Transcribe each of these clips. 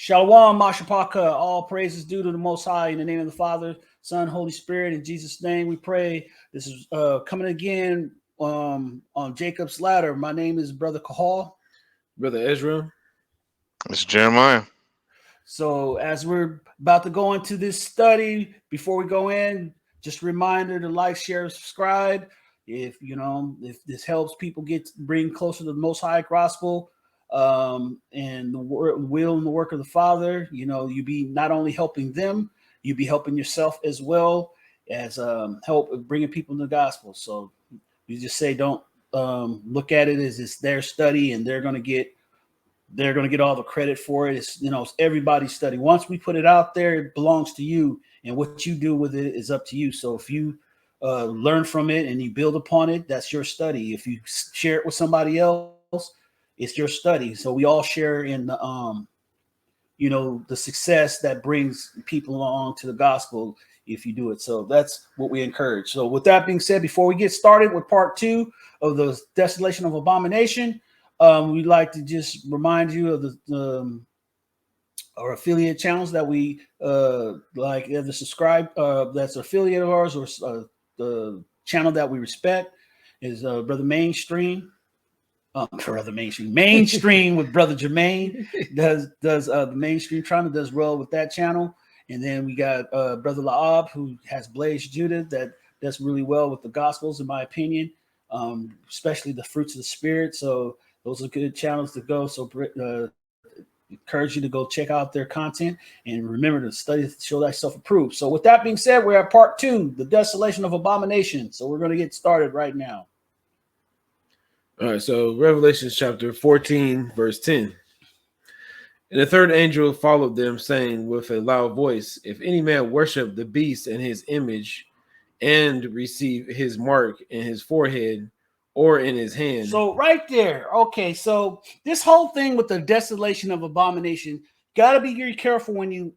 Shalom, Mashapaka. All praises due to the Most High in the name of the Father, Son, Holy Spirit. In Jesus' name we pray. This is coming again on Jacob's Ladder. My name is Brother Kahal. Brother Ezra. It's Jeremiah. So as we're about to go into this study, before we go in, just a reminder to like, share, subscribe. If this helps people bring closer to the Most High gospel, and the will and the work of the Father, you be not only helping them, you be helping yourself as well as help bringing people to the gospel. So you just say, don't look at it as it's their study and they're going to get all the credit for it. It's everybody's study. Once we put it out there, it belongs to you, and what you do with it is up to you. So if you learn from it and you build upon it, that's your study. If you share it with somebody else, it's your study. So we all share in the the success that brings people along to the gospel if you do it. So that's what we encourage. So with that being said, before we get started with part 2 of the desolation of Abomination, we'd like to just remind you of our affiliate channels that we like either subscribe, that's affiliate of ours, or the channel that we respect is Brother Mainstream. Mainstream with Brother Jermaine does the Mainstream channel, does well with that channel. And then we got Brother Laab, who has Blaze Judah, that does really well with the Gospels, in my opinion, especially the fruits of the Spirit. So those are good channels to go. So encourage you to go check out their content, and remember to study to show thyself approved. So with that being said, we're at part 2, the desolation of Abomination. So we're going to get started right now. All right, so Revelation chapter 14, verse 10. And the third angel followed them, saying with a loud voice, if any man worship the beast and his image, and receive his mark in his forehead or in his hand. So right there, okay, so this whole thing with the desolation of Abomination, got to be very careful when you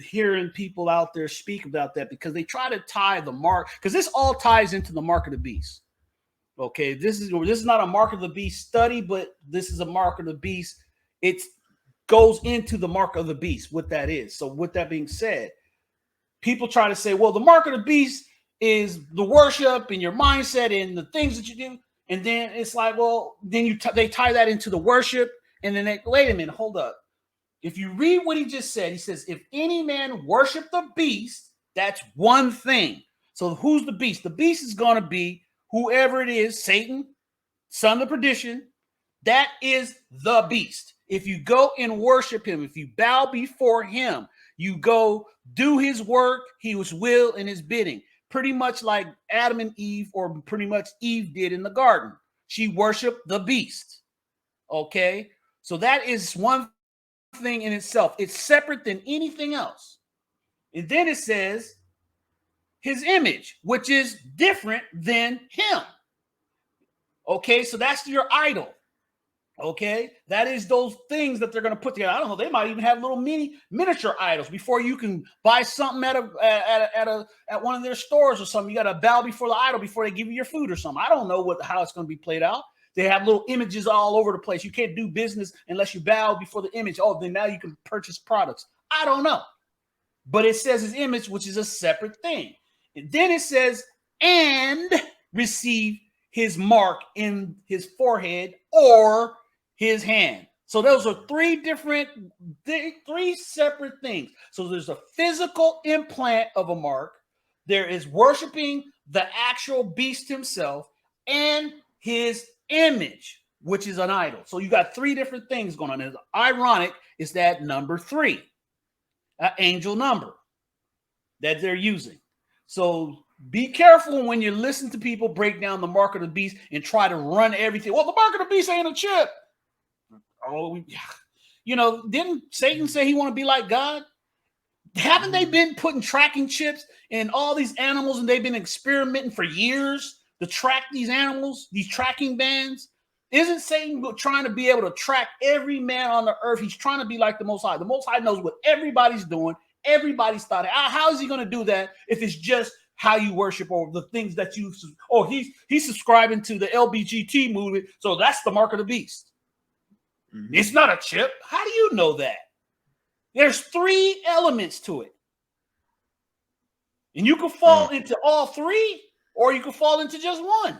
hearing people out there speak about that, because they try to tie the mark, because this all ties into the mark of the beast. Okay, this is not a mark of the beast study, but this is a mark of the beast. It goes into the mark of the beast, what that is. So with that being said, people try to say, well, the mark of the beast is the worship and your mindset and the things that you do. And then it's like, well, then they tie that into the worship. And then wait a minute, hold up. If you read what he just said, he says, if any man worship the beast, that's one thing. So who's the beast? The beast is going to be whoever it is, Satan, son of perdition. That is the beast. If you go and worship him, if you bow before him, you go do his work, his will, and his bidding. Pretty much like Adam and Eve, or pretty much Eve did in the garden. She worshiped the beast. Okay? So that is one thing in itself. It's separate than anything else. And then it says his image, which is different than him. Okay? So that's your idol. Okay, that is those things that they're going to put together. I don't know. They might even have little miniature idols. Before you can buy something at one of their stores or something, you got to bow before the idol before they give you your food or something. I don't know how it's going to be played out. They have little images all over the place. You can't do business unless you bow before the image. Oh, then now you can purchase products. I don't know, but it says his image, which is a separate thing. And then it says and receive his mark in his forehead or his hand. So those are three separate things. So there's a physical implant of a mark. There is worshiping the actual beast himself and his image, which is an idol. So you got 3 different things going on. And ironic is that number 3, an angel number that they're using. So be careful when you listen to people break down the mark of the beast and try to run everything. Well, the mark of the beast ain't a chip. Oh, didn't Satan say he want to be like God? Haven't they been putting tracking chips in all these animals, and they've been experimenting for years to track these animals, these tracking bands? Isn't Satan trying to be able to track every man on the earth? He's trying to be like the Most High. The Most High knows what everybody's doing. Everybody's thought. How is he going to do that if it's just how you worship or the things that you? Oh, he's subscribing to the LBGT movement, so that's the mark of the beast. Mm-hmm. It's not a chip. How do you know that? There's 3 elements to it. And you can fall into all 3, or you can fall into just one.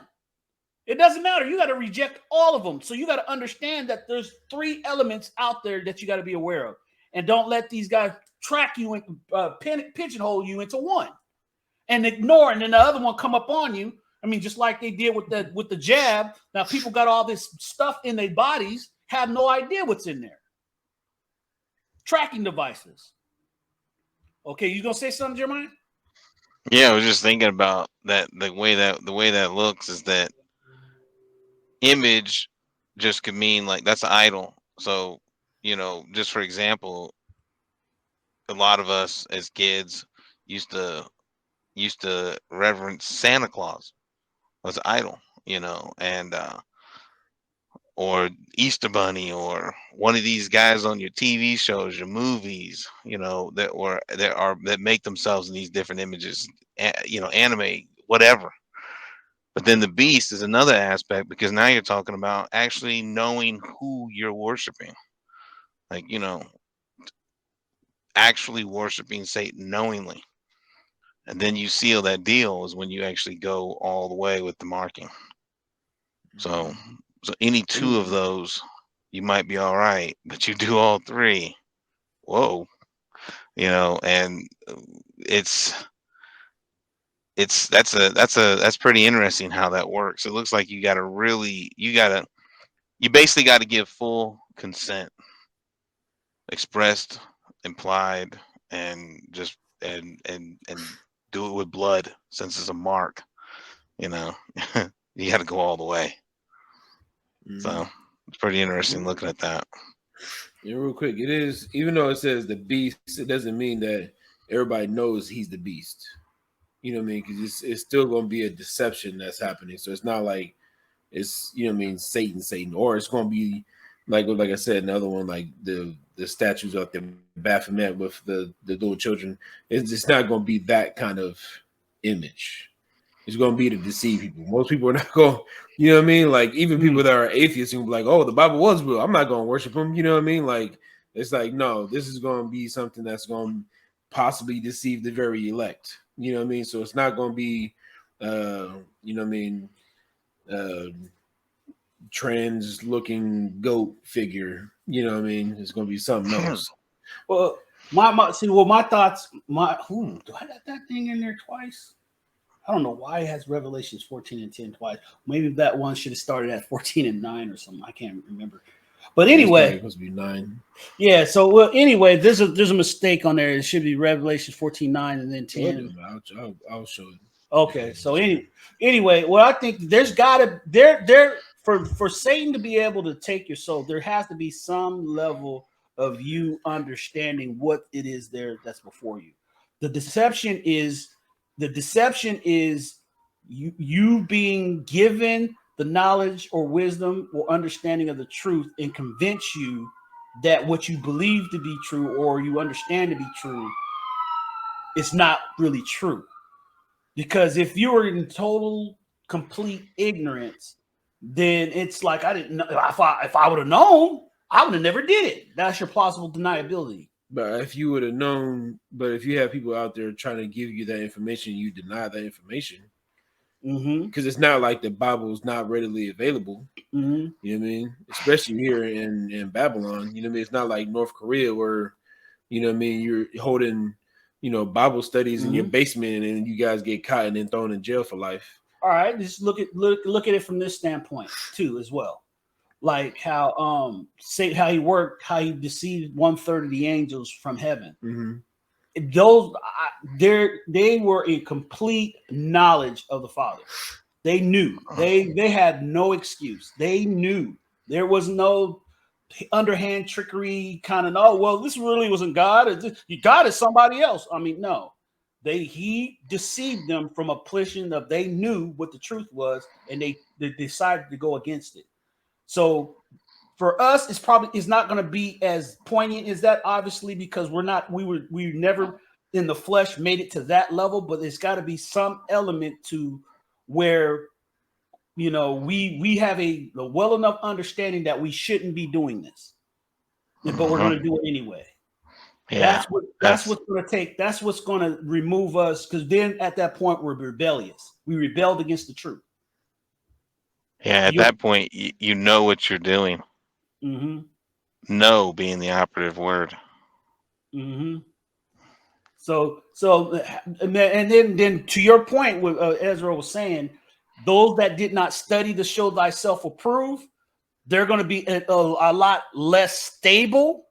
It doesn't matter. You got to reject all of them. So you got to understand that there's 3 elements out there that you got to be aware of. And don't let these guys track you and pigeonhole you into one. And ignore, and then the other one come up on you. I mean, just like they did with the jab. Now people got all this stuff in their bodies, have no idea what's in there. Tracking devices. Okay, you gonna say something, Jeremiah? Yeah, I was just thinking about that. The way that looks is that image just could mean like that's an idol. So, just for example, a lot of us as kids used to reverence Santa Claus as an idol, and or Easter Bunny, or one of these guys on your TV shows, your movies, that make themselves in these different images, anime, whatever. But then the beast is another aspect, because now you're talking about actually knowing who you're worshiping, like actually worshiping Satan knowingly, and then you seal that deal is when you actually go all the way with the marking. So any 2 of those, you might be all right, but you do all 3. Whoa, and that's pretty interesting how that works. It looks like you basically got to give full consent, expressed, implied, and just and do it with blood, since it's a mark. You got to go all the way. So it's pretty interesting looking at that. Yeah, real quick, it is, even though it says the beast, it doesn't mean that everybody knows he's the beast. You know what I mean? Because it's still going to be a deception that's happening. So it's not like it's, Satan, or it's going to be like I said, another one, like the statues out there, Baphomet with the little children. It's not going to be that kind of image. It's going to be to deceive people. Most people are not going, you know what I mean? Like, even people that are atheists who be like, oh, the Bible was real, I'm not going to worship him. You know what I mean? Like, it's like, no, this is going to be something that's going to possibly deceive the very elect. You know what I mean? So it's not going to be, trans looking goat figure. You know what I mean? It's going to be something else. Well, my thoughts, do I got that thing in there twice? I don't know why it has Revelations 14 and 10 twice. Maybe that one should have started at 14 and 9 or something. I can't remember. But anyway, it's supposed to be 9. Yeah. So anyway, there's a mistake on there. It should be Revelations 14:9 and then 10. I'll show it. Okay. So anyway, well, I think there's gotta there for Satan to be able to take your soul, there has to be some level of you understanding what it is there that's before you. The deception is you being given the knowledge or wisdom or understanding of the truth and convince you that what you believe to be true or you understand to be true is not really true. Because if you were in total, complete ignorance, then it's like I didn't know. If I would have known, I would have never did it. That's your plausible deniability. But if you would have known, but if you have people out there trying to give you that information, you deny that information. Because it's not like the Bible is not readily available. You know what I mean? Especially here in Babylon. You know what I mean? It's not like North Korea where, you know what I mean, you're holding, Bible studies in your basement and you guys get caught and then thrown in jail for life. All right, just look at it from this standpoint too, as well. Like how how he deceived 1/3 of the angels from heaven. Those they were in complete knowledge of the Father. They knew. They had no excuse. They knew. There was no underhand trickery kind of, oh, well, this really wasn't God. God is somebody else. I mean, no. He deceived them from a position of they knew what the truth was, and they decided to go against it. So for us, it's not going to be as poignant as that, obviously, because we never in the flesh made it to that level, but there's got to be some element to where, we have a well enough understanding that we shouldn't be doing this, but we're going to do it anyway. Yeah, That's what's going to take. That's what's going to remove us, because then at that point we're rebellious. We rebelled against the truth. yeah. At that point, you know what you're doing. Mm-hmm. No being the operative word. Mm-hmm. So and then to your point, what Ezra was saying, those that did not study to show thyself approved, they're going to be a lot less stable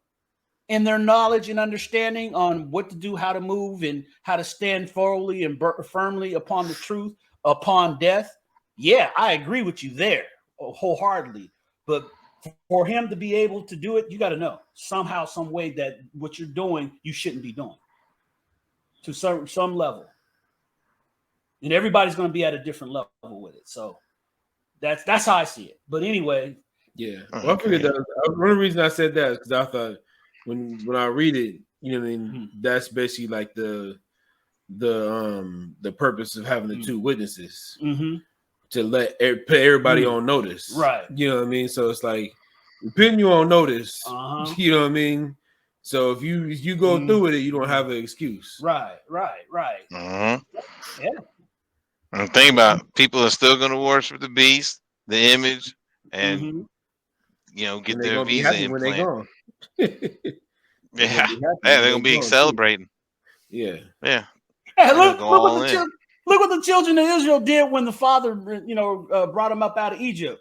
in their knowledge and understanding on what to do, how to move, and how to stand firmly and firmly upon the truth upon death. Yeah, I agree with you there wholeheartedly. But for him to be able to do it, you got to know somehow, some way that what you're doing, you shouldn't be doing to some level. And everybody's going to be at a different level with it. So that's how I see it. But anyway. Yeah. Well, I figured that one of the reasons I said that is because I thought when I read it, you know what I mean, that's basically like the purpose of having the two witnesses to put everybody on notice. Right. You know what I mean? So it's like we're putting you on notice. You know what I mean? So if you go through with it, you don't have an excuse. Right. Yeah. And think about people are still going to worship the beast, the image, and get their visa implant. They're going to be celebrating. Yeah. Hey, look what the children of Israel did when the father, brought them up out of Egypt.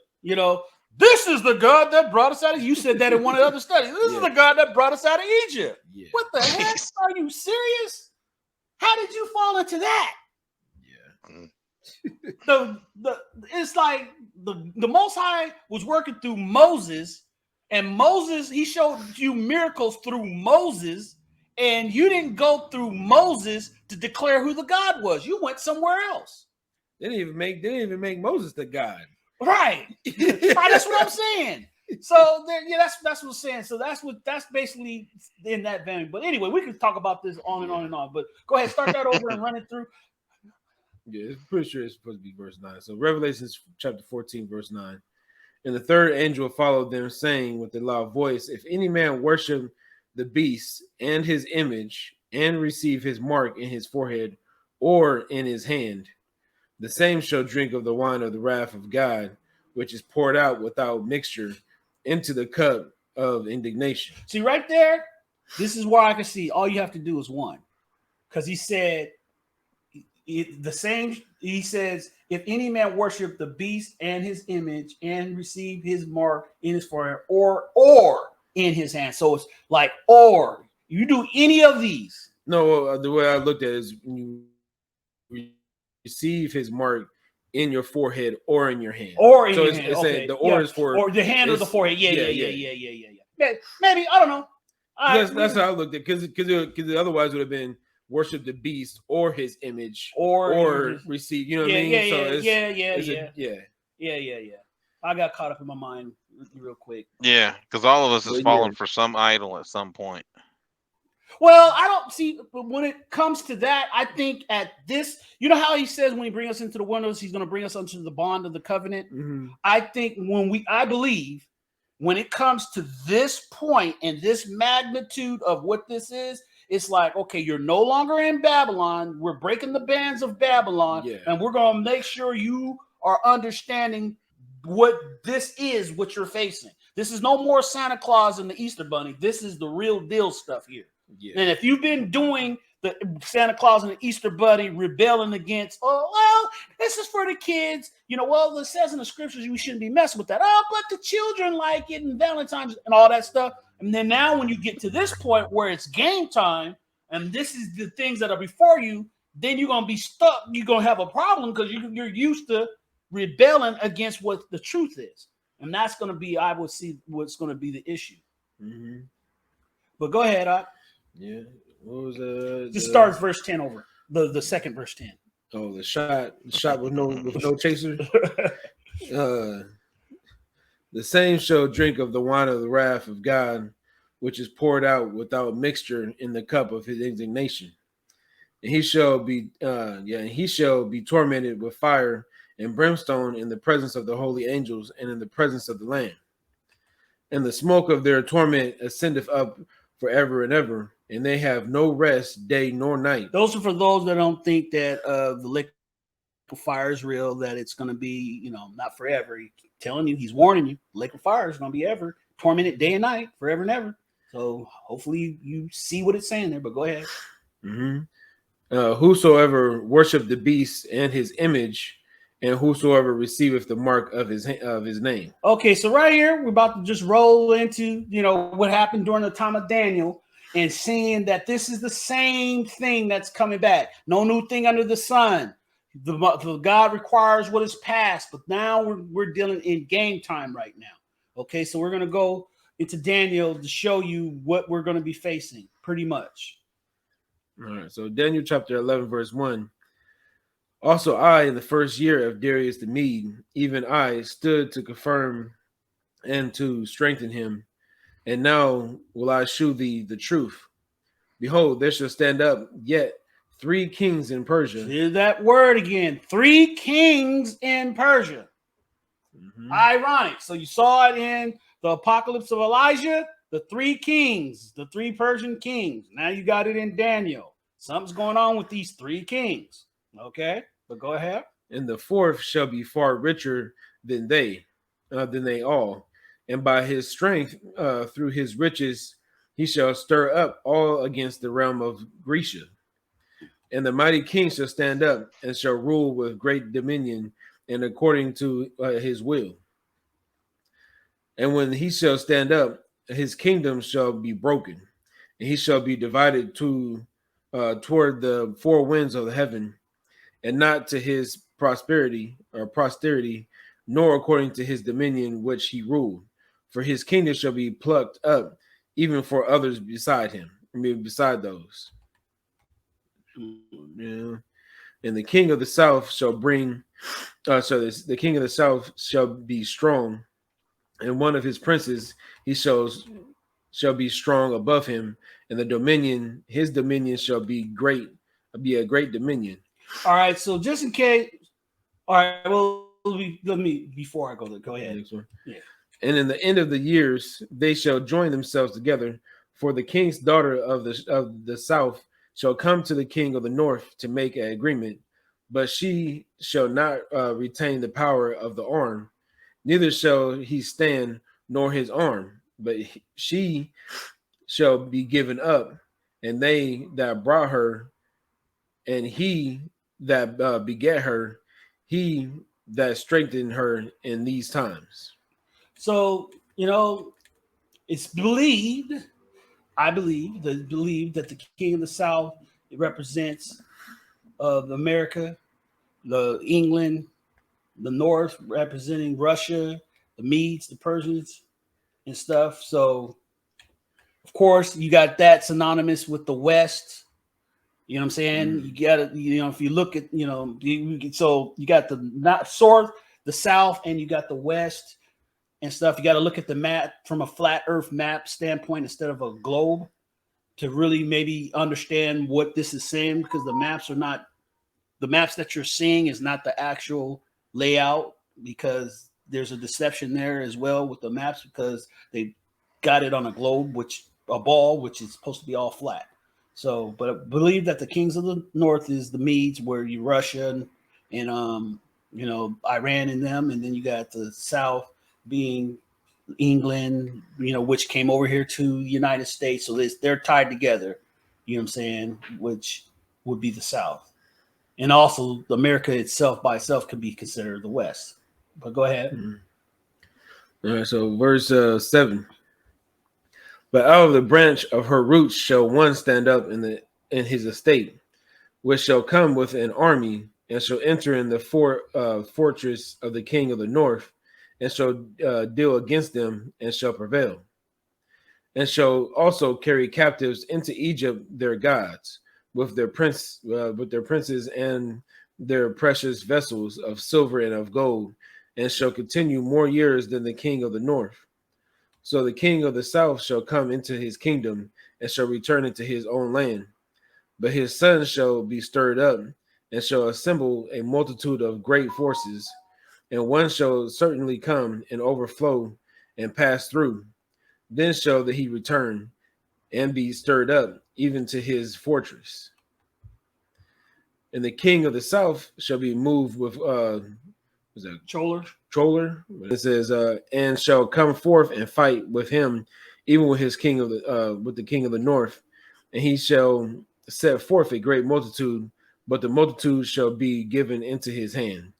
This is the God that brought us out of. You said that in one of the other studies. This is the God that brought us out of Egypt. Yeah. What the heck? Are you serious? How did you fall into that? Yeah. It's like the Most High was working through Moses, and Moses, he showed you miracles through Moses, and you didn't go through Moses to declare who the God was. You went somewhere else. They didn't even make Moses the God. Right. That's what I'm saying. So that's what I'm saying. So that's basically in that vein. But anyway, we can talk about this on and on and on. But go ahead, start that over and run it through. Yeah, it's pretty sure it's supposed to be verse 9. So Revelation chapter 14, verse 9. And the third angel followed them, saying with a loud voice, if any man worship the beast and his image and receive his mark in his forehead or in his hand, the same shall drink of the wine of the wrath of God, which is poured out without mixture into the cup of indignation. See, right there, this is where I can see all you have to do is one. Because he said, he says, if any man worship the beast and his image and receive his mark in his forehead or in his hand. So it's like, or you do any of these. No, the way I looked at it is when you receive his mark in your forehead or in your hand. Or in your hand. Okay. The or is for or the hand or the forehead. Yeah. Maybe, I don't know. That's how I looked at it, because otherwise it would have been worship the beast or his image or receive. You know what I mean? Yeah. I got caught up in my mind real quick. Yeah, because all of us has fallen for some idol at some point. Well, I don't see, but when it comes to that, I think at this, you know how he says when he brings us into the wilderness, he's going to bring us into the bond of the covenant. I think I believe when it comes to this point and this magnitude of what this is, it's like, okay, you're no longer in Babylon. We're breaking the bands of Babylon, and we're going to make sure you are understanding what this is, what you're facing. This is no more Santa Claus and the Easter Bunny. This is the real deal stuff here. Yeah. And if you've been doing the Santa Claus and the Easter Bunny rebelling against, this is for the kids. It says in the scriptures you shouldn't be messing with that. But the children like it and Valentine's and all that stuff. And then now when you get to this point where it's game time and this is the things that are before you, then you're going to be stuck. You're going to have a problem because you're used to rebelling against what the truth is. And that's going to be, I would see what's going to be the issue. But go ahead, Yeah. What was just start verse 10 over. The second verse 10. Oh, the shot with no chaser. The same shall drink of the wine of the wrath of God, which is poured out without mixture in the cup of his indignation. And he shall be tormented with fire and brimstone in the presence of the holy angels and in the presence of the Lamb. And the smoke of their torment ascendeth up forever and ever, and they have no rest day nor night. Those are for those that don't think that the lake of fire is real, that it's going to be, not forever. He's telling you, he's warning you, the lake of fire is going to be ever tormented day and night, forever and ever. So hopefully you see what it's saying there, but go ahead. Whosoever worship the beast and his image, and whosoever receiveth the mark of his name. Okay, so right here, we're about to just roll into, what happened during the time of Daniel, and seeing that this is the same thing that's coming back. No new thing under the sun. The God requires what is past, but now we're dealing in game time right now. Okay, so we're going to go into Daniel to show you what we're going to be facing, pretty much. All right, so Daniel chapter 11, verse 1. Also I, in the first year of Darius the Mede, even I stood to confirm and to strengthen him. And now will I shew thee the truth. Behold, there shall stand up yet 3 kings in Persia. Here's that word again. 3 kings in Persia. Ironic. So you saw it in the apocalypse of Elijah, the 3 kings, the 3 Persian kings. Now you got it in Daniel. Something's going on with these 3 kings. Okay, but go ahead. And the 4th shall be far richer than they all. And by his strength, through his riches, he shall stir up all against the realm of Grecia. And the mighty king shall stand up and shall rule with great dominion and according to his will. And when he shall stand up, his kingdom shall be broken, and he shall be divided toward the 4 winds of the heaven, and not to his posterity, nor according to his dominion which he ruled. For his kingdom shall be plucked up, even for others beside him. Beside those. Yeah. And the king of the south shall bring. The king of the south shall be strong, and one of his princes he shall be strong above him, and his dominion shall be a great dominion. All right. So just in case. All right. Well, let me before I go ahead. Next one. Yeah. And in the end of the years, they shall join themselves together. For the king's daughter of the south shall come to the king of the north to make an agreement, but she shall not retain the power of the arm, neither shall he stand nor his arm, but she shall be given up, and they that brought her, and he that begat her, he that strengthened her in these times. So, it's believed, I believe that the king of the south represents America, the England, the north representing Russia, the Medes, the Persians, and stuff. So, of course, you got that synonymous with the West. You know what I'm saying? You got to, if you look at, so you got the north, the south, and you got the West and stuff. You got to look at the map from a flat Earth map standpoint instead of a globe to really maybe understand what this is saying, because the maps that you're seeing is not the actual layout, because there's a deception there as well with the maps, because they got it on a globe, a ball, which is supposed to be all flat. So, but I believe that the kings of the north is the Medes, where you Russia and Iran in them, and then you got the south being England, which came over here to the United States. So they're tied together, you know what I'm saying, which would be the South. And also America itself by itself could be considered the West. But go ahead. All right, so verse 7. But out of the branch of her roots shall one stand up in his estate, which shall come with an army, and shall enter in the fortress of the king of the north, and shall deal against them, and shall prevail, and shall also carry captives into Egypt their gods, with their princes and their precious vessels of silver and of gold, and shall continue more years than the king of the north. So the king of the south shall come into his kingdom, and shall return into his own land. But his sons shall be stirred up, and shall assemble a multitude of great forces, and one shall certainly come and overflow and pass through. Then shall he return and be stirred up, even to his fortress. And the king of the south shall be moved with what's that? Troller. It says, and shall come forth and fight with him, even with his king of the with the king of the north, and he shall set forth a great multitude, but the multitude shall be given into his hand.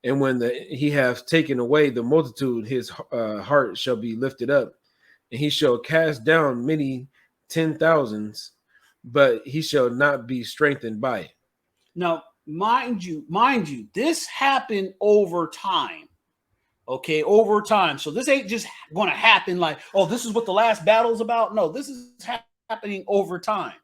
And when he hath taken away the multitude, his heart shall be lifted up, and he shall cast down many 10,000s, but he shall not be strengthened by it. Now, mind you, this happened over time. Okay, over time. So this ain't just going to happen like, oh, this is what the last battle is about. No, this is happening over time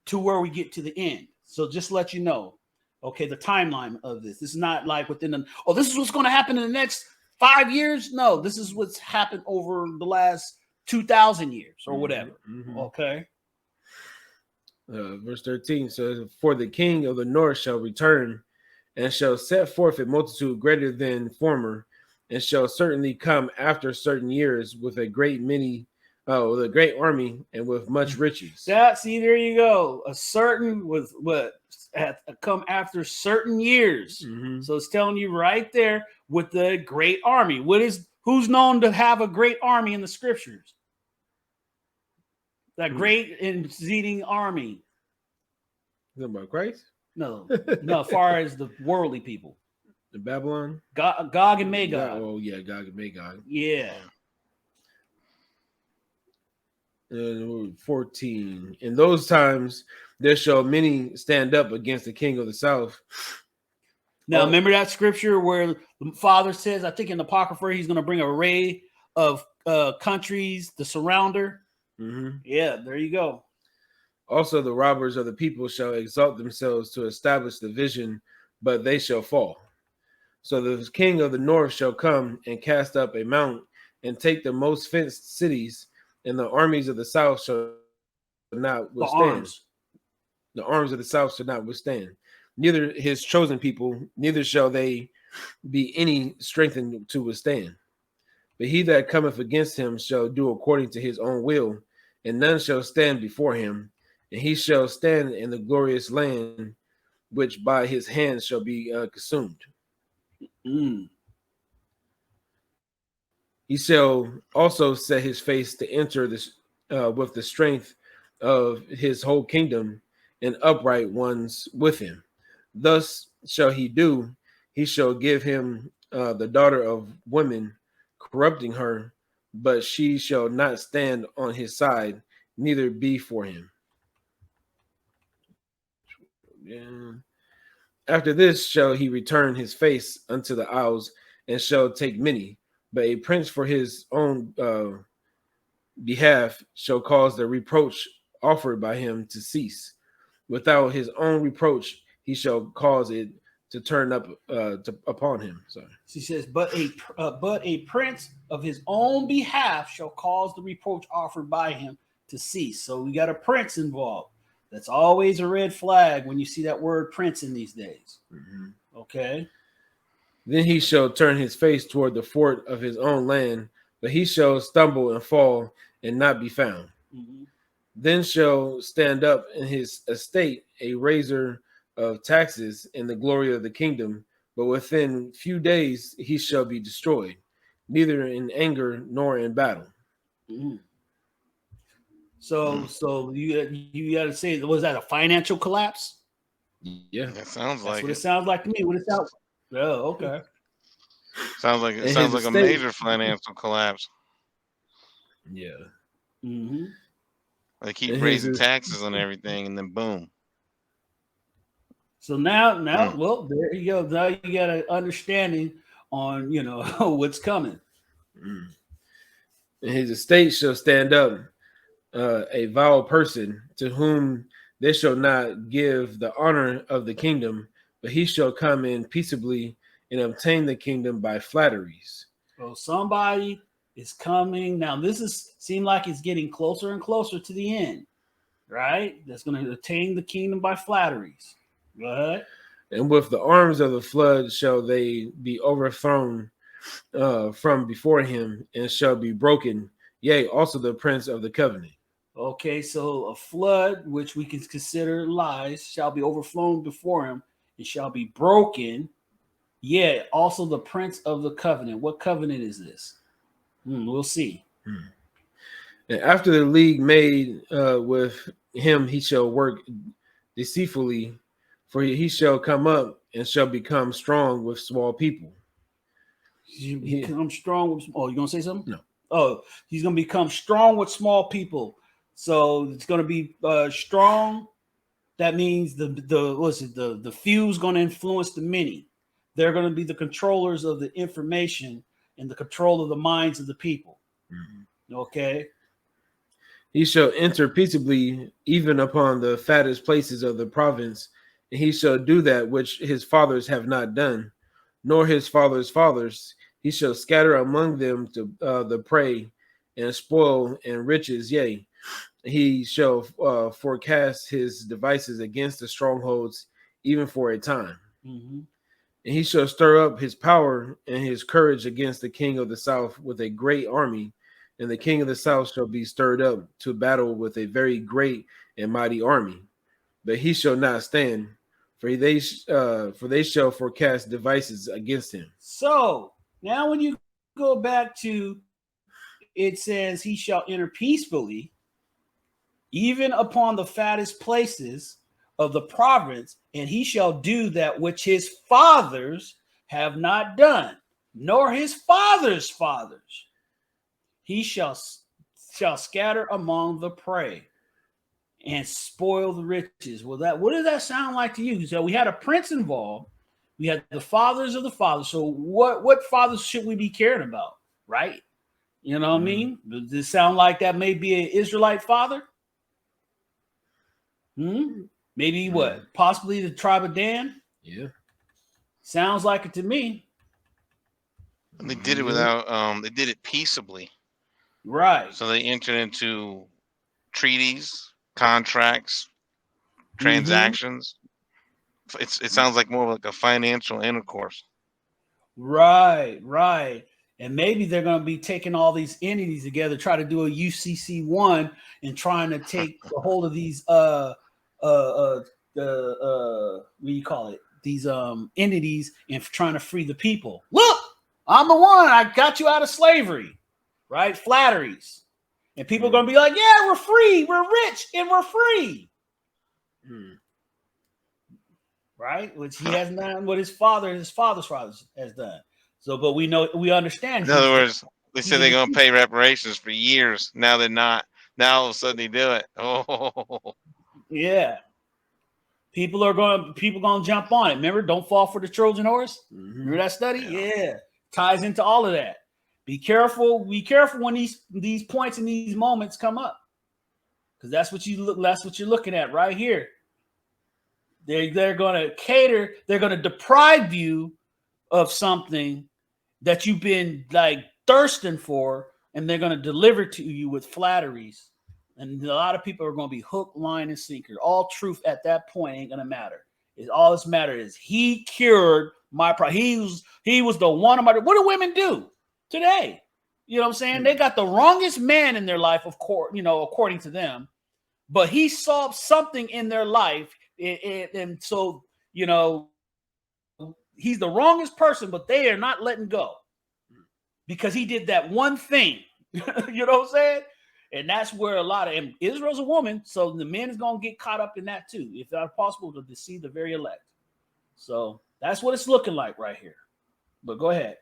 to where we get to the end. So just let you know, okay, the timeline of this. This is not like within this is what's going to happen in the next 5 years. No, this is what's happened over the last 2,000 years or whatever. Mm-hmm. Okay. Verse 13 says, for the king of the north shall return and shall set forth a multitude greater than former, and shall certainly come after certain years with a great army and with much riches. See, there you go. A certain with what come after certain years. Mm-hmm. So it's telling you right there with the great army. Who's known to have a great army in the scriptures? That great and exceeding army. Is that about Christ? No, as far as the worldly people. The Babylon? Gog and Magog. Oh, yeah, Gog and Magog. Yeah. 14. In those times, there shall many stand up against the king of the south. Now, remember that scripture where the Father says, I think in the Apocrypha, he's going to bring an array of countries, the surrounder. Mm-hmm. Yeah, there you go. Also, the robbers of the people shall exalt themselves to establish the vision, but they shall fall. So the king of the north shall come and cast up a mount and take the most fenced cities, and the armies of the south shall not withstand. The arms of the south shall not withstand. Neither his chosen people, neither shall they be any strengthened to withstand. But he that cometh against him shall do according to his own will, and none shall stand before him. And he shall stand in the glorious land, which by his hand shall be consumed. Mm. He shall also set his face to enter this with the strength of his whole kingdom, and upright ones with him. Thus shall he do. He shall give him the daughter of women, corrupting her, but she shall not stand on his side, neither be for him. Yeah. After this shall he return his face unto the isles, and shall take many, but a prince for his own behalf shall cause the reproach offered by him to cease. Without his own reproach, he shall cause it to turn up upon him. Sorry. She says, but a prince of his own behalf shall cause the reproach offered by him to cease. So we got a prince involved. That's always a red flag when you see that word prince in these days. Mm-hmm. Okay. Then he shall turn his face toward the fort of his own land, but he shall stumble and fall and not be found. Mm-hmm. Then shall stand up in his estate a raiser of taxes in the glory of the kingdom, but within few days he shall be destroyed, neither in anger nor in battle. Mm-hmm. So you got to say, was that a financial collapse? Yeah, that sounds like what it sounds like to me. What it sounds. Oh, okay. Sounds like a major financial collapse. Yeah. Mm-hmm. They keep raising taxes on everything, and then boom. So now, well, there you go. Now you got an understanding on what's coming. Mm. And his estate shall stand up. A vile person to whom they shall not give the honor of the kingdom, but he shall come in peaceably and obtain the kingdom by flatteries. So somebody is coming. Now this seem like it's getting closer and closer to the end, right? That's going to attain the kingdom by flatteries. Go ahead. And with the arms of the flood shall they be overthrown from before him, and shall be broken. Yea, also the prince of the covenant. Okay, so a flood, which we can consider lies, shall be overflown before him and shall be broken. Yeah, also the prince of the covenant. What covenant is this? We'll see. And after the league made with him, he shall work deceitfully, for he shall come up and shall become strong with small people. You become strong with. Oh, you gonna say something? No. Oh, he's gonna become strong with small people. So it's gonna be strong. That means the few is gonna influence the many. They're gonna be the controllers of the information and the control of the minds of the people. Mm-hmm. Okay. He shall enter peaceably even upon the fattest places of the province, and he shall do that which his fathers have not done, nor his fathers' fathers. He shall scatter among them to the prey and spoil and riches. Yea, he shall forecast his devices against the strongholds, even for a time. Mm-hmm. And he shall stir up his power and his courage against the king of the south with a great army. And the king of the south shall be stirred up to battle with a very great and mighty army. But he shall not stand, for they shall forecast devices against him. So now when you go back to, it says he shall enter peacefully, even upon the fattest places of the province, and he shall do that which his fathers have not done, nor his fathers' fathers. He shall scatter among the prey and spoil the riches. Well, what does that sound like to you? So we had a prince involved. We had the fathers of the fathers. So what fathers should we be caring about, right? You know what I mean? Does this sound like that may be an Israelite father? Maybe what? Possibly the tribe of Dan? Yeah. Sounds like it to me. And they did it without they did it peaceably. Right. So they entered into treaties, contracts, transactions. It sounds like more like a financial intercourse. Right. And maybe they're going to be taking all these entities together, try to do a UCC1 and trying to take a hold of these what do you call it? These entities and trying to free the people. Look, I'm the one. I got you out of slavery, right? Flatteries. And people are going to be like, yeah, we're free. We're rich and we're free. Right? Which he hasn't done what his father's fathers has done. So, but we understand. In other words, they said they're going to pay reparations for years. Now they're not. Now all of a sudden they do it. Oh, yeah. People going to jump on it. Remember, don't fall for the Trojan horse. Remember that study? Yeah. Ties into all of that. Be careful. Be careful when these points and these moments come up, because that's what you're looking at right here. They're going to cater. They're going to deprive you of something that you've been like thirsting for, and they're going to deliver to you with flatteries. And a lot of people are going to be hook, line, and sinker. All truth at that point ain't going to matter. All that's matter is he cured my problem. He was the one of my. What do women do today? You know what I'm saying? They got the wrongest man in their life, of course, according to them. But he solved something in their life, and so he's the wrongest person, but they are not letting go because he did that one thing. You know what I'm saying? And that's where a lot of, and Israel's a woman, so the men is going to get caught up in that too, if not possible, to deceive the very elect. So that's what it's looking like right here. But go ahead.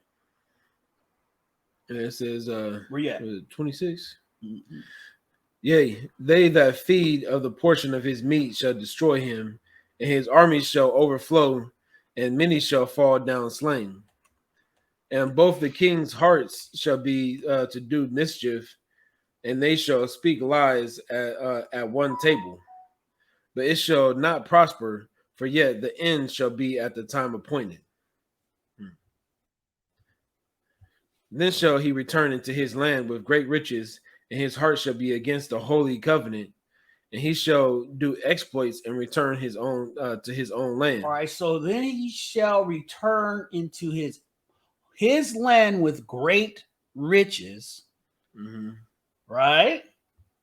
And it says, where you at? 26. Mm-hmm. Yea, they that feed of the portion of his meat shall destroy him, and his armies shall overflow, and many shall fall down slain. And both the king's hearts shall be to do mischief, and they shall speak lies at one table. But it shall not prosper, for yet the end shall be at the time appointed. Then shall he return into his land with great riches, and his heart shall be against the holy covenant, and he shall do exploits and return his own to his own land. All right, so then he shall return into his land with great riches, right?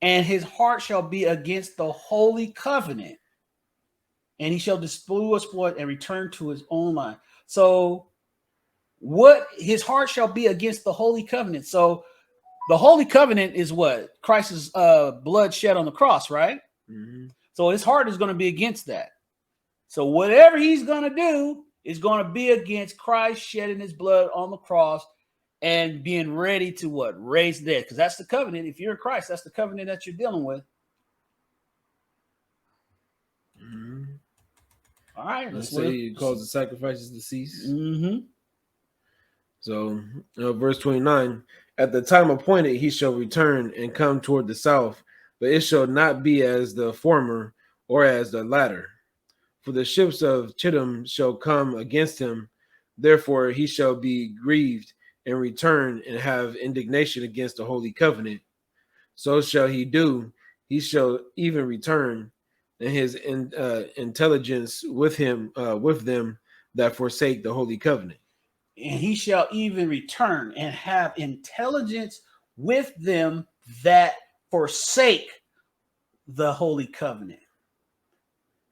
and his heart shall be against the holy covenant, and he shall despoil spoil and return to his own land. So, what his heart shall be against the holy covenant. So, the holy covenant is what? Christ's blood shed on the cross, right? Mm-hmm. So his heart is going to be against that. So whatever he's going to do is going to be against Christ shedding his blood on the cross and being ready to what? Raise the dead. Because that's the covenant. If you're in Christ, that's the covenant that you're dealing with. Mm-hmm. All right. Let's say he calls the sacrifices to cease. Mm-hmm. So, verse 29, at the time appointed, he shall return and come toward the south, but it shall not be as the former or as the latter. For the ships of Chittim shall come against him. Therefore, he shall be grieved and return and have indignation against the holy covenant. So shall he do. He shall even return, and his intelligence with him, with them that forsake the holy covenant. And he shall even return and have intelligence with them that forsake the holy covenant.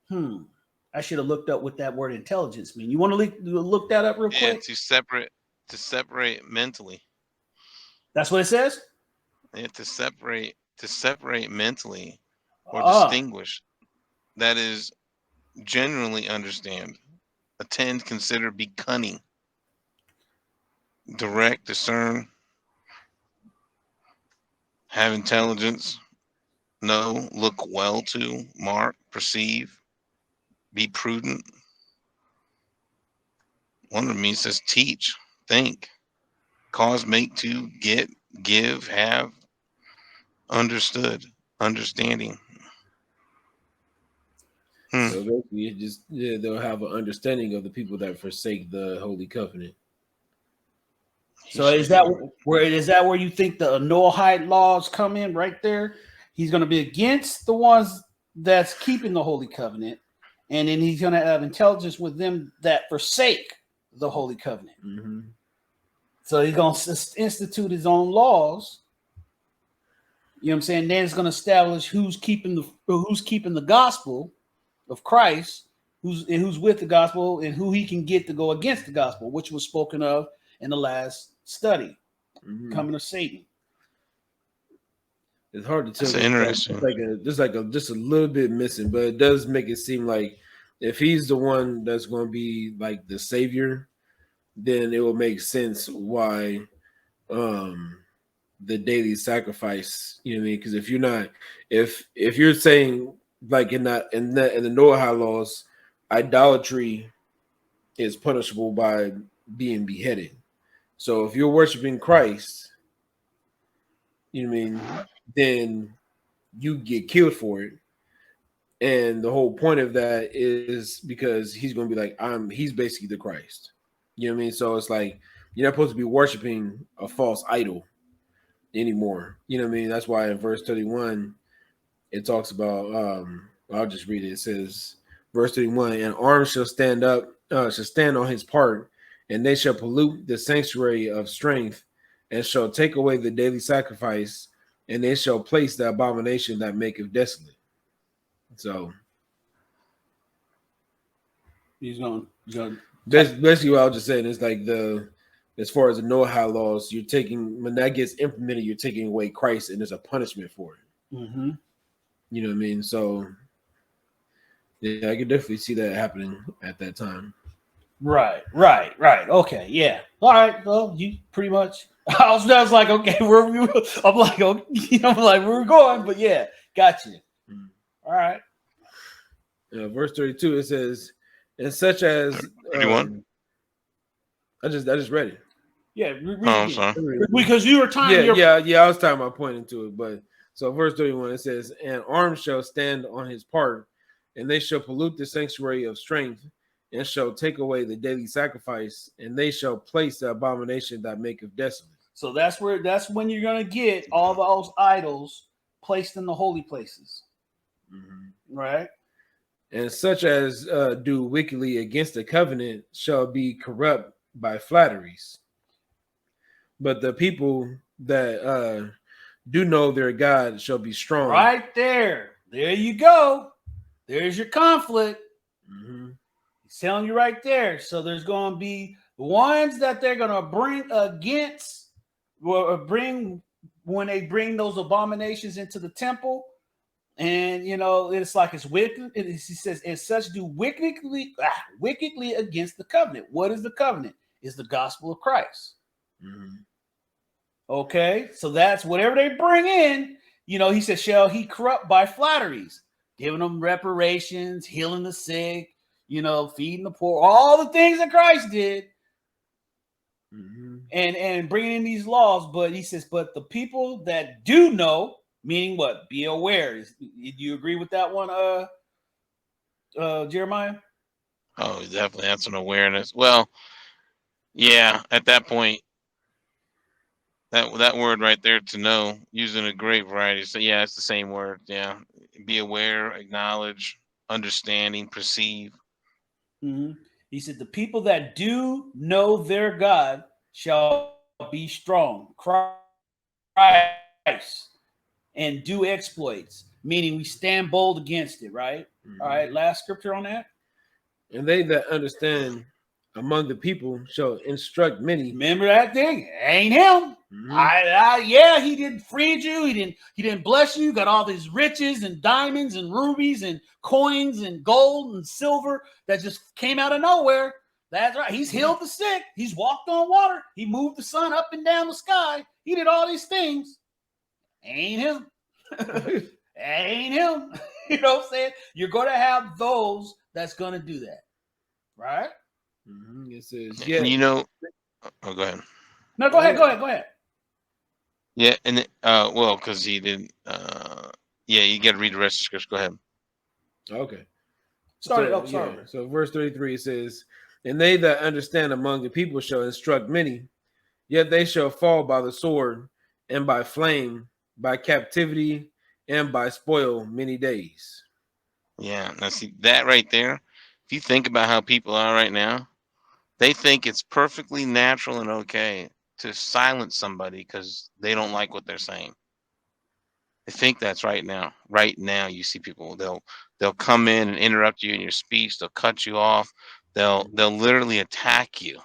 I should have looked up what that word intelligence means. You want to look that up real quick? To separate mentally. That's what it says? Yeah, to separate mentally or distinguish. That is generally understand. Attend, consider, be cunning. Direct, discern, have intelligence, know, look well to, mark, perceive, be prudent. One of them says teach, think, cause, make, to, get, give, have, understood, understanding. So basically, it just they'll have an understanding of the people that forsake the holy covenant. So is that where you think the Noahide laws come in right there? He's going to be against the ones that's keeping the holy covenant, and then he's going to have intelligence with them that forsake the holy covenant. Mm-hmm. So he's going to institute his own laws. You know what I'm saying? Then it's going to establish who's keeping the gospel of Christ, who's with the gospel, and who he can get to go against the gospel, which was spoken of in the last study, coming of Satan. It's hard to tell. That's interesting. Just a little bit missing, but it does make it seem like if he's the one that's going to be like the savior, then it will make sense why the daily sacrifice. You know what I mean? Because if you're not, if you're saying like in the Noahide laws, idolatry is punishable by being beheaded. So if you're worshiping Christ, you know what I mean, then you get killed for it. And the whole point of that is because he's going to be like, he's basically the Christ. You know what I mean? So it's like, you're not supposed to be worshiping a false idol anymore. You know what I mean? That's why in verse 31, it talks about, I'll just read it. It says, verse 31, and arms shall stand on his part, and they shall pollute the sanctuary of strength, and shall take away the daily sacrifice, and they shall place the abomination that maketh desolate. So he's going. Basically, what I was just saying is like as far as the Noahide laws, you're taking when that gets implemented, you're taking away Christ, and there's a punishment for it. Mm-hmm. You know what I mean? So yeah, I could definitely see that happening at that time. Right. Okay, yeah. All right. Well, you pretty much. I was like, okay, I'm like, okay, I'm like, where we're going, but yeah, got you. All right. Verse 32, it says, and such as 31. I just read it. Yeah, I'm sorry. Because you were tying yeah, I was tying my point into it, but so verse 31, it says, and arms shall stand on his part, and they shall pollute the sanctuary of strength, and shall take away the daily sacrifice, and they shall place the abomination that maketh desolate. So that's when you're gonna get all those idols placed in the holy places. Mm-hmm. Right. And such as do wickedly against the covenant shall be corrupt by flatteries. But the people that do know their God shall be strong. Right there. There you go. There's your conflict. Mm-hmm. He's telling you right there. So there's going to be ones that they're going to bring against, or bring when they bring those abominations into the temple. And it's like it's wicked. He says, and such do wickedly against the covenant. What is the covenant? It's the gospel of Christ. Mm-hmm. Okay, so that's whatever they bring in. He says, shall he corrupt by flatteries, giving them reparations, healing the sick, feeding the poor, all the things that Christ did, and bringing in these laws. But he says, but the people that do know, meaning what? Be aware. Do you agree with that one, Jeremiah? Oh, definitely. That's an awareness. Well, yeah, at that point, that word right there, to know, using a great variety. So yeah, it's the same word. Yeah. Be aware, acknowledge, understanding, perceive. Mm-hmm. He said, the people that do know their God shall be strong, Christ, and do exploits, meaning we stand bold against it, right? Mm-hmm. All right, last scripture on that. And they that understand among the people shall instruct many. Remember that thing? Ain't him. Mm-hmm. Yeah, he didn't freed you. He didn't bless you. Got all these riches and diamonds and rubies and coins and gold and silver that just came out of nowhere. That's right. He's healed the sick. He's walked on water. He moved the sun up and down the sky. He did all these things. Ain't him. Ain't him. You know what I'm saying? You're going to have those that's going to do that. Right? Mm-hmm. It says, And oh, go ahead. No, go ahead. Yeah, and well, because he didn't. Yeah, you got to read the rest of the scripture. Go ahead. Okay. Sorry. So verse 33 says, and they that understand among the people shall instruct many, yet they shall fall by the sword, and by flame, by captivity, and by spoil many days. Yeah, now see that right there. If you think about how people are right now, they think it's perfectly natural and okay to silence somebody because they don't like what they're saying. I think that's right now. Right now, you see people. They'll come in and interrupt you in your speech. They'll cut you off. They'll literally attack you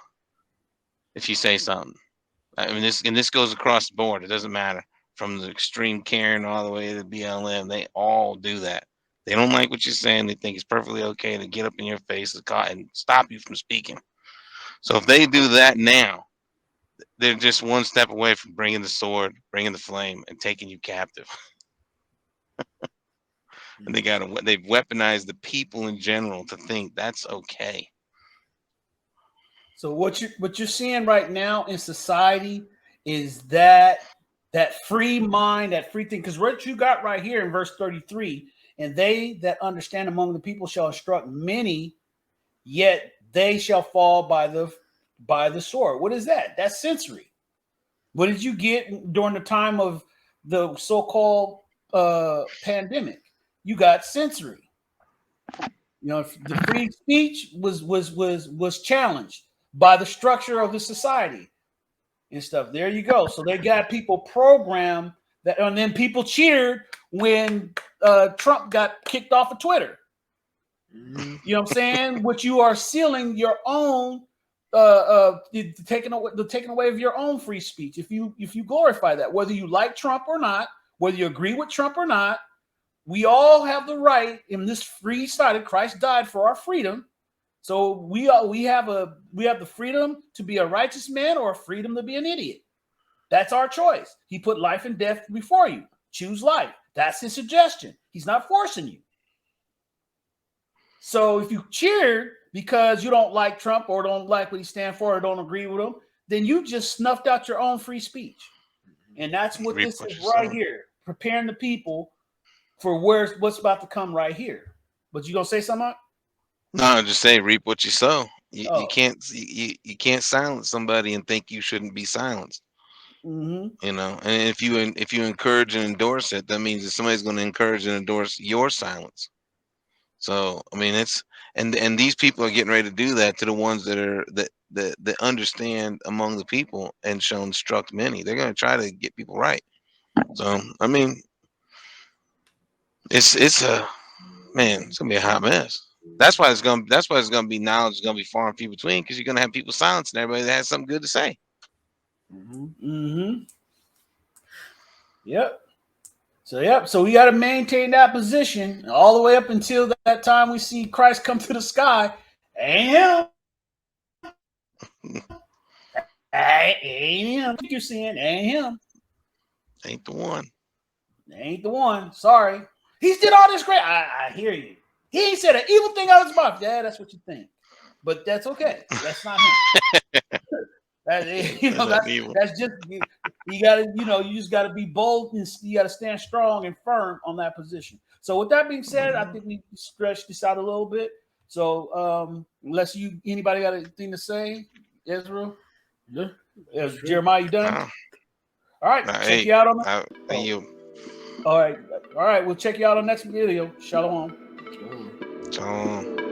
if you say something. I mean, this goes across the board. It doesn't matter, from the extreme Karen all the way to the BLM. They all do that. They don't like what you're saying. They think it's perfectly okay to get up in your face and stop you from speaking. So if they do that now, they're just one step away from bringing the sword, bringing the flame, and taking you captive. And they've weaponized the people in general to think that's okay. So what you're seeing right now in society is that free mind, that free thing. Because what you got right here in verse 33, and they that understand among the people shall instruct many, yet they shall fall by the sword. What is that? That's sensory. What did you get during the time of the so-called pandemic? You got sensory. The free speech was challenged by the structure of the society and stuff. There you go. So they got people programmed that, and then people cheered when Trump got kicked off of Twitter. Mm-hmm. You know what I'm saying? Which you are sealing your own, taking away of your own free speech. If you glorify that, whether you like Trump or not, whether you agree with Trump or not, we all have the right in this free society. Christ died for our freedom. So we have the freedom to be a righteous man or a freedom to be an idiot. That's our choice. He put life and death before you. Choose life. That's his suggestion. He's not forcing you. So if you cheered because you don't like Trump or don't like what he stands for or don't agree with him, then you just snuffed out your own free speech. And that's what this is right here, preparing the people for what's about to come right here. But you gonna say something? No, just say reap what you sow. You can't silence somebody and think you shouldn't be silenced. Mm-hmm. And if you encourage and endorse it, that means that somebody's going to encourage and endorse your silence. So I mean, and these people are getting ready to do that to the ones that understand among the people and shall instruct many. They're going to try to get people right. So I mean, it's a man. It's gonna be a hot mess. That's why it's gonna be knowledge is gonna be far and few between because you're gonna have people silencing everybody that has something good to say. Mm-hmm. Yep. So we got to maintain that position all the way up until that time we see Christ come to the sky. Ain't him. Ain't him. You're seeing ain't him. Ain't the one. Ain't the one. Sorry. He's did all this great. I hear you. He ain't said an evil thing out of his mouth. Yeah, that's what you think. But that's okay. That's not him. That's just you gotta, you just gotta be bold and you gotta stand strong and firm on that position. So with that being said, I think we stretched this out a little bit. So unless anybody got anything to say, Israel? Yeah. Jeremiah, you done? No. All right, check you out on that. You. All right, we'll check you out on the next video. Shalom. Shalom.